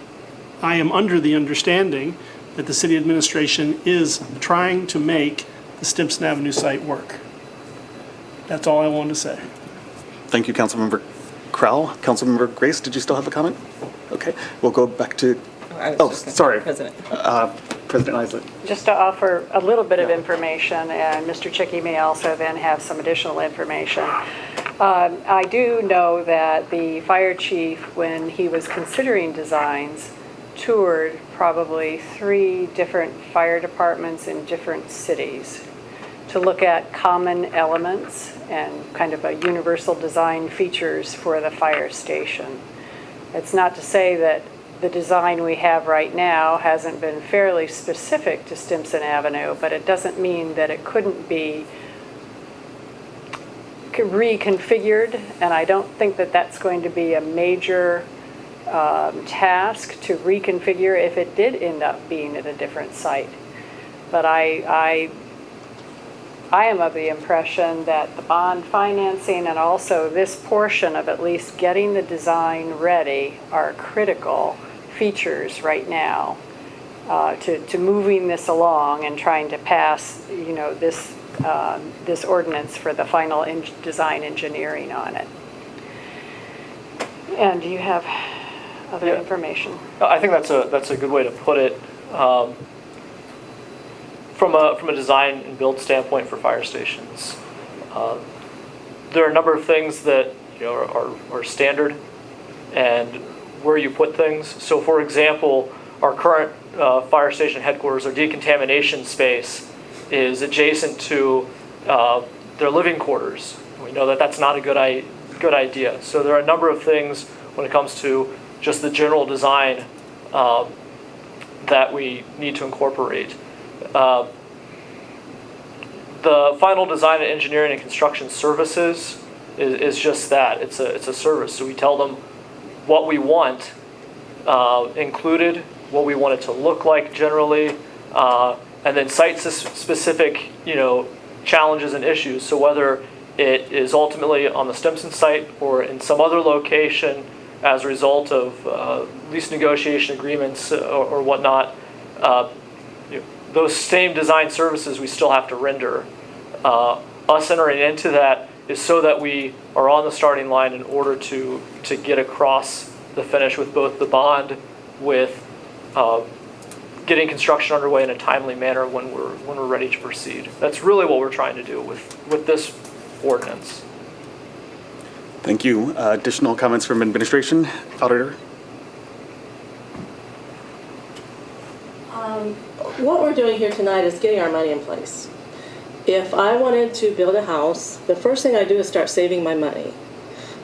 I am under the understanding that the city administration is trying to make the Stimson Avenue site work. That's all I wanted to say. Thank you, Councilmember Crowell. Councilmember Grace, did you still have a comment? Okay, we'll go back to, sorry. President. President Isley. Just to offer a little bit of information, and Mr. Chicky may also then have some additional information. I do know that the fire chief, when he was considering designs, toured probably 3 different fire departments in different cities to look at common elements and kind of a universal design features for the fire station. It's not to say that the design we have right now hasn't been fairly specific to Stimson Avenue, but it doesn't mean that it couldn't be reconfigured, and I don't think that that's going to be a major task to reconfigure if it did end up being at a different site. But I am of the impression that the bond financing and also this portion of at least getting the design ready are critical features right now to moving this along and trying to pass, this ordinance for the final design engineering on it. And do you have other information? I think that's a good way to put it. From a design and build standpoint for fire stations, there are a number of things that are standard and where you put things. So, for example, our current fire station headquarters, our decontamination space, is adjacent to their living quarters. We know that that's not a good idea. So there are a number of things when it comes to just the general design that we need to incorporate. The final design and engineering and construction services is just that. It's a service. So we tell them what we want included, what we want it to look like generally, and then site-specific, challenges and issues. So whether it is ultimately on the Stimson site or in some other location as a result of lease negotiation agreements or whatnot, those same design services we still have to render. Us entering into that is so that we are on the starting line in order to get across the finish with both the bond, with getting construction underway in a timely manner when we're ready to proceed. That's really what we're trying to do with this ordinance. Thank you. Additional comments from administration? Auditor? What we're doing here tonight is getting our money in place. If I wanted to build a house, the first thing I do is start saving my money.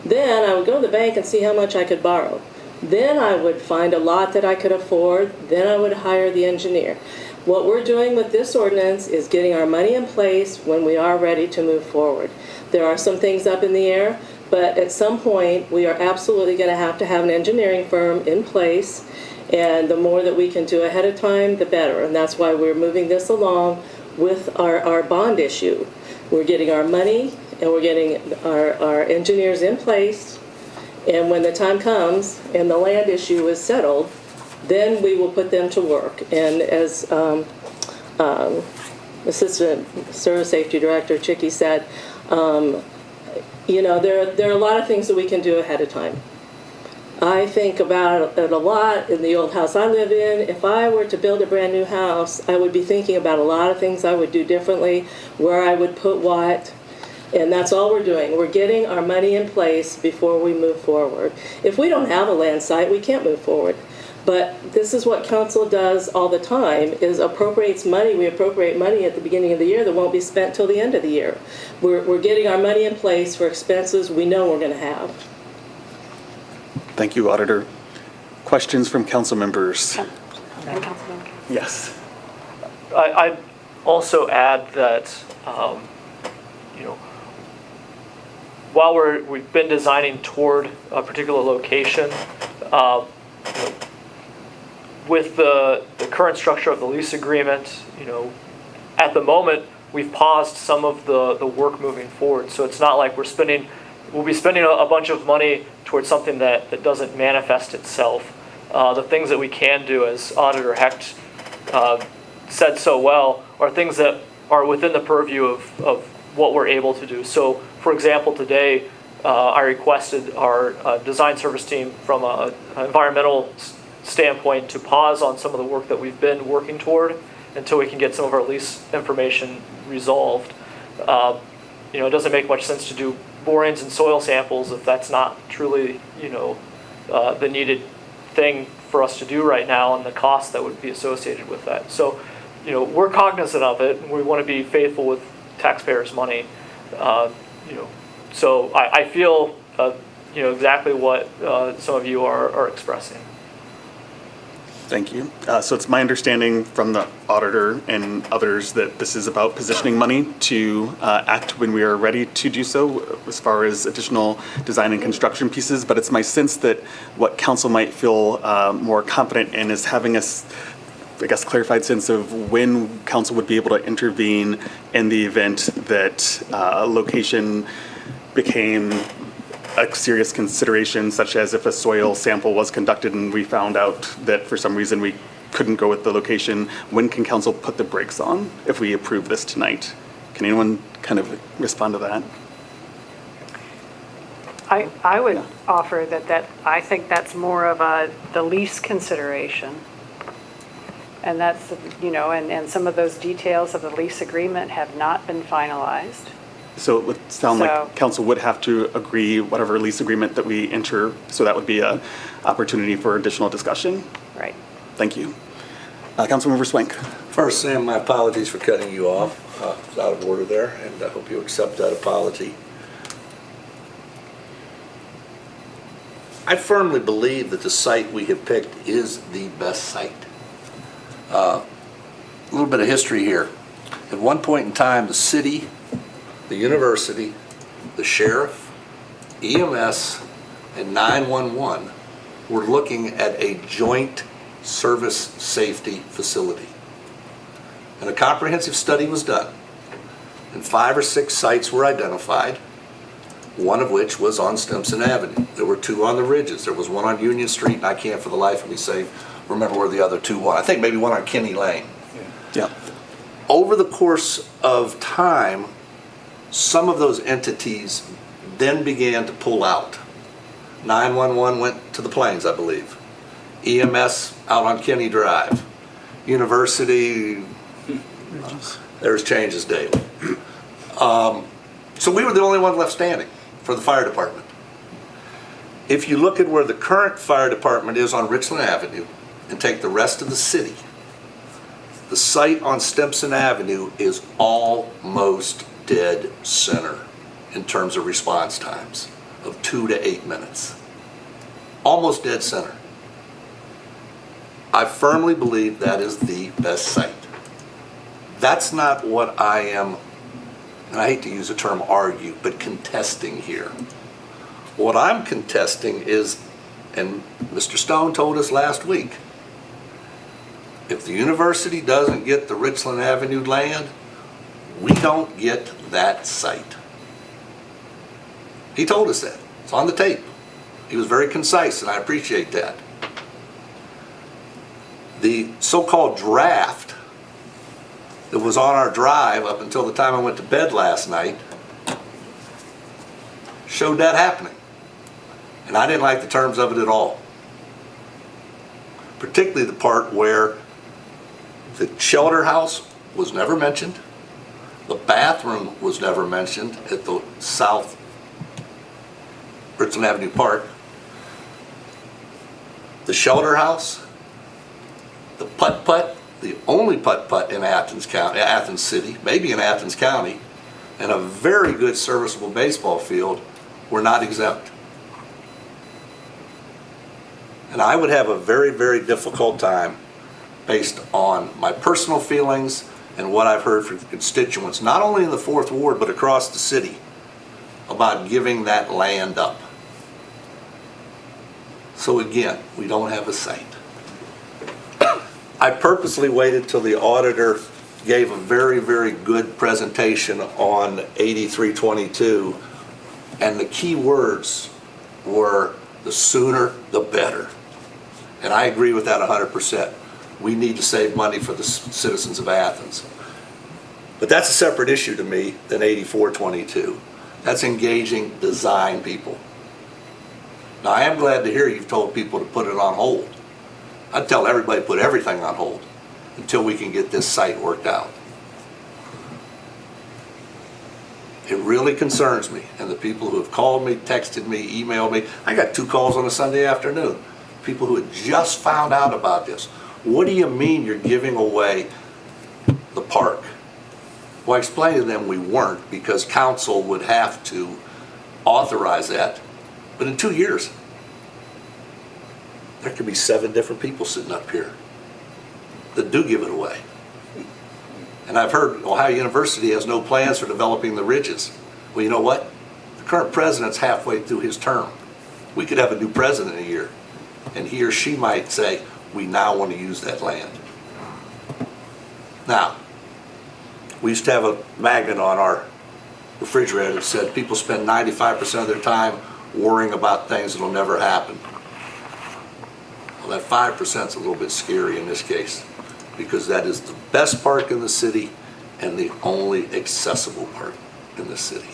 Then I would go to the bank and see how much I could borrow. Then I would find a lot that I could afford. Then I would hire the engineer. What we're doing with this ordinance is getting our money in place when we are ready to move forward. There are some things up in the air, but at some point we are absolutely going to have an engineering firm in place, and the more that we can do ahead of time, the better. And that's why we're moving this along with our bond issue. We're getting our money and we're getting our engineers in place, and when the time comes and the land issue is settled, then we will put them to work. And as Assistant Service Safety Director Chicky said, there are a lot of things that we can do ahead of time. I think about it a lot in the old house I live in. If I were to build a brand new house, I would be thinking about a lot of things I would do differently, where I would put what, and that's all we're doing. We're getting our money in place before we move forward. If we don't have a land site, we can't move forward. But this is what council does all the time, is appropriates money. We appropriate money at the beginning of the year that won't be spent till the end of the year. We're getting our money in place for expenses we know we're going to have. Thank you, Auditor. Questions from council members? And Councilman. Yes. I'd also add that, while we've been designing toward a particular location, with the current structure of the lease agreement, at the moment, we've paused some of the work moving forward. So it's not like we'll be spending a bunch of money towards something that doesn't manifest itself. The things that we can do, as Auditor Hecht said so well, are things that are within the purview of what we're able to do. So, for example, today I requested our design service team from an environmental standpoint to pause on some of the work that we've been working toward until we can get some of our lease information resolved. It doesn't make much sense to do borings and soil samples if that's not truly, the needed thing for us to do right now, and the cost that would be associated with that. So, we're cognizant of it, and we want to be faithful with taxpayers' money. So I feel, exactly what some of you are expressing. Thank you. So it's my understanding from the auditor and others that this is about positioning money to act when we are ready to do so as far as additional design and construction pieces. But it's my sense that what council might feel more confident in is having a, clarified sense of when council would be able to intervene in the event that location became a serious consideration, such as if a soil sample was conducted and we found out that for some reason we couldn't go with the location. When can council put the brakes on if we approve this tonight? Can anyone kind of respond to that? I would offer that I think that's more of the lease consideration. And that's, and some of those details of the lease agreement have not been finalized. So it would sound like council would have to agree whatever lease agreement that we enter, so that would be an opportunity for additional discussion. Right. Thank you. Councilmember Swank. First, Sam, my apologies for cutting you off. It's out of order there, and I hope you accept that apology. I firmly believe that the site we have picked is the best site. A little bit of history here. At one point in time, the city, the university, the sheriff, EMS, and 911 were looking at a joint service safety facility. And a comprehensive study was done, and 5 or 6 sites were identified, one of which was on Stimson Avenue. There were 2 on the ridges. There was one on Union Street, and I can't for the life of me remember where the other 2 were. I think maybe one on Kinney Lane. Yeah. Over the course of time, some of those entities then began to pull out. 911 went to the Plains, I believe. EMS out on Kinney Drive. University, there's changes daily. So we were the only one left standing for the fire department. If you look at where the current fire department is on Richland Avenue and take the rest of the city, the site on Stimson Avenue is almost dead center in terms of response times of 2 to 8 minutes. Almost dead center. I firmly believe that is the best site. That's not what I am, and I hate to use the term argue, but contesting here. What I'm contesting is, and Mr. Stone told us last week, if the university doesn't get the Richland Avenue land, we don't get that site. He told us that. It's on the tape. He was very concise, and I appreciate that. The so-called draft that was on our drive up until the time I went to bed last night showed that happening. And I didn't like the terms of it at all. Particularly the part where the shelter house was never mentioned. The bathroom was never mentioned at the South Richland Avenue Park. The shelter house, the putt-putt, the only putt-putt in Athens County, Athens City, maybe in Athens County, and a very good serviceable baseball field were not exempt. And I would have a very, very difficult time based on my personal feelings and what I've heard from constituents, not only in the 4th Ward, but across the city, about giving that land up. So again, we don't have a saint. I purposely waited till the auditor gave a very, very good presentation on 8322, and the key words were the sooner the better. And I agree with that 100%. We need to save money for the citizens of Athens. But that's a separate issue to me than 8422. That's engaging design people. Now, I am glad to hear you've told people to put it on hold. I'd tell everybody to put everything on hold until we can get this site worked out. It really concerns me, and the people who have called me, texted me, emailed me. I got 2 calls on a Sunday afternoon. People who had just found out about this. What do you mean you're giving away the park? Well, I explained to them we weren't, because council would have to authorize that. But in 2 years, there could be 7 different people sitting up here that do give it away. And I've heard Ohio University has no plans for developing the ridges. Well, you know what? The current president's halfway through his term. We could have a new president in a year, and he or she might say, we now want to use that land. Now, we used to have a magnet on our refrigerator that said people spend 95% of their time worrying about things that'll never happen. Well, that 5% is a little bit scary in this case, because that is the best park in the city and the only accessible park in the city.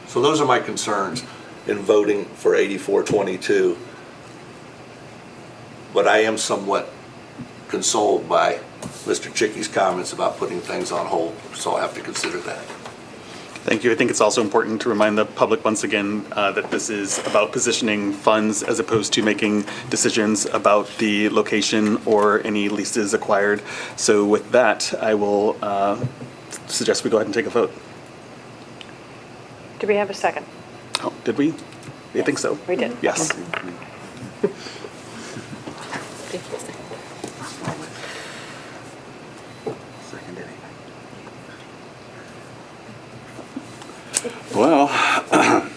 So those are my concerns in voting for 8422. But I am somewhat consoled by Mr. Chickie's comments about putting things on hold, so I'll have to consider that. Thank you. I think it's also important to remind the public once again that this is about positioning funds as opposed to making decisions about the location or any leases acquired. So with that, I will suggest we go ahead and take a vote. Do we have a second? Oh, did we? I think so. We did. Yes. Well, I'm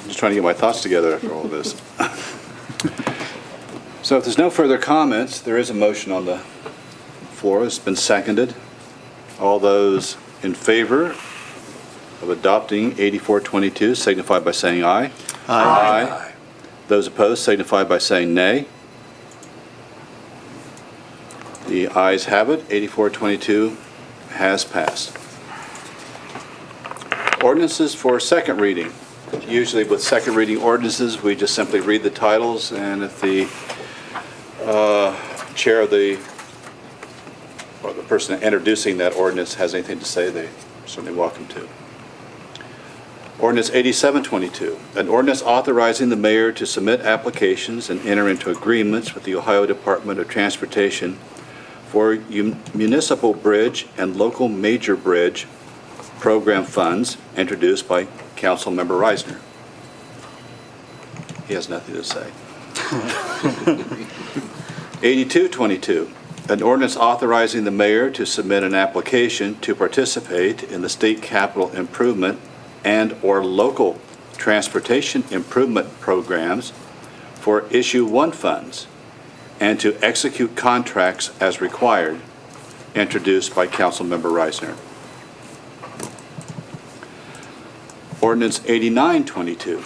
just trying to get my thoughts together after all this. So if there's no further comments, there is a motion on the floor. It's been seconded. All those in favor of adopting 8422 signify by saying aye. Aye. Those opposed signify by saying nay. The ayes have it. 8422 has passed. Ordinances for second reading. Usually with second reading ordinances, we just simply read the titles, and if the chair of or the person introducing that ordinance has anything to say, they're certainly welcome to. Ordinance 8722, an ordinance authorizing the mayor to submit applications and enter into agreements with the Ohio Department of Transportation for municipal bridge and local major bridge program funds, introduced by Councilmember Reisner. He has nothing to say. 8222, an ordinance authorizing the mayor to submit an application to participate in the state capital improvement and/or local transportation improvement programs for Issue 1 funds and to execute contracts as required, introduced by Councilmember Reisner. Ordinance 8922,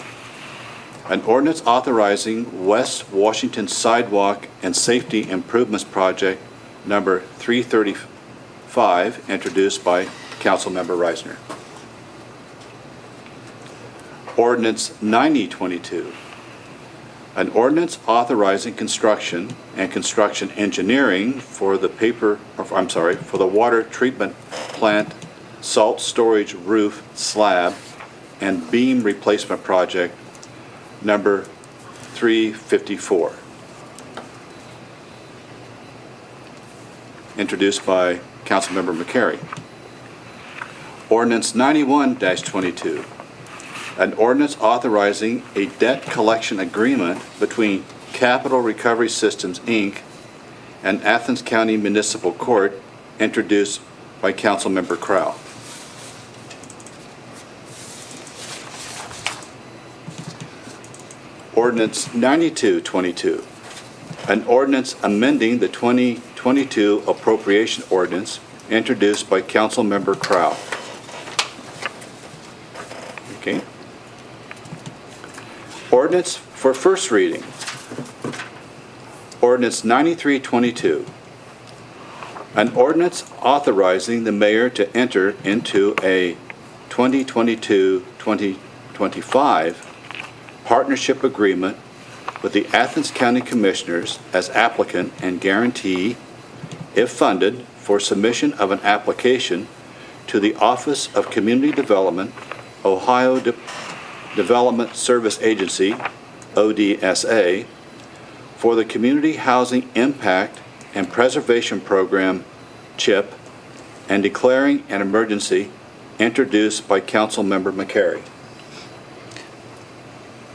an ordinance authorizing West Washington Sidewalk and Safety Improvements Project number 335, introduced by Councilmember Reisner. Ordinance 9022, An ordinance authorizing construction and construction engineering for the for the water treatment plant salt storage roof slab and beam replacement project number 354. Introduced by Councilmember McCary. Ordinance 91-22. An ordinance authorizing a debt collection agreement between Capital Recovery Systems, Inc. and Athens County Municipal Court, introduced by Councilmember Crowell. Ordinance 92-22. An ordinance amending the 2022 appropriation ordinance, introduced by Councilmember Crowell. Okay. Ordinance for first reading. Ordinance 93-22. An ordinance authorizing the mayor to enter into a 2022-2025 partnership agreement with the Athens County Commissioners as applicant and guarantee, if funded, for submission of an application to the Office of Community Development, Ohio Development Service Agency, ODSA, for the Community Housing Impact and Preservation Program, CHIP, and declaring an emergency, introduced by Councilmember McCary.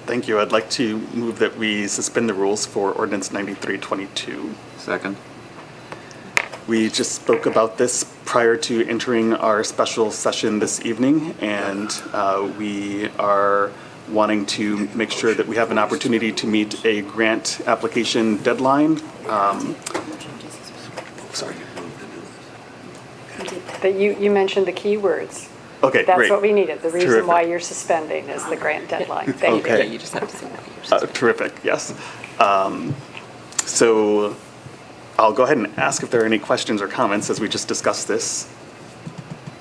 Thank you. I'd like to move that we suspend the rules for ordinance 93-22. Second. We just spoke about this prior to entering our special session this evening, and we are wanting to make sure that we have an opportunity to meet a grant application deadline. Sorry. But you mentioned the key words. Okay, That's great. what we needed. The reason Terrific. why you're suspending is the grant deadline. Thank you. Okay. You just have to say that. Terrific, yes. So I'll go ahead and ask if there are any questions or comments as we just discussed this.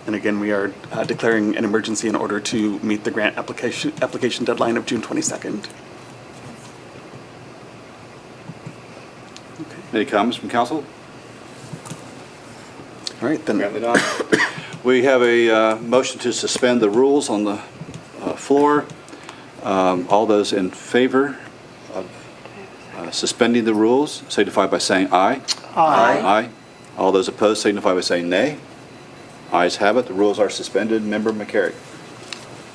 And again, we are declaring an emergency in order to meet the grant application deadline of June 22nd. Any comments from council? All right, then. Apparently not. We have a motion to suspend the rules on the floor. All those in favor of suspending the rules signify by saying aye. Aye. Aye. All those opposed signify by saying nay. Ayes have it. The rules are suspended. Member McCary.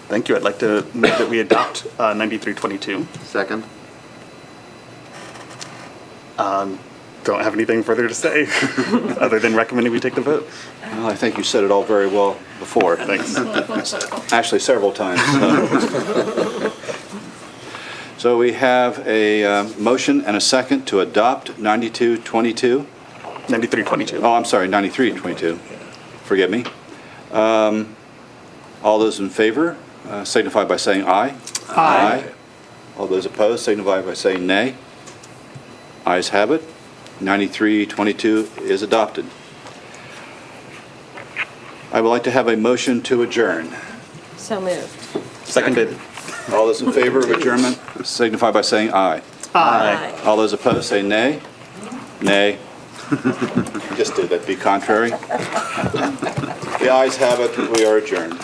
Thank you. I'd like to move that we adopt 93-22. Second. Don't have anything further to say other than recommending we take the vote. Well, I think you said it all very well before. Thanks. Actually, several times. So we have a motion and a second to adopt 92-22. 93-22. Oh, I'm sorry, 93-22. Forgive me. All those in favor signify by saying aye. Aye. All those opposed signify by saying nay. Ayes have it. 93-22 is adopted. I would like to have a motion to adjourn. So moved. Seconded. All those in favor of adjournment signify by saying aye. Aye. All those opposed say nay. Nay. Just did that be contrary? The ayes have it. We are adjourned.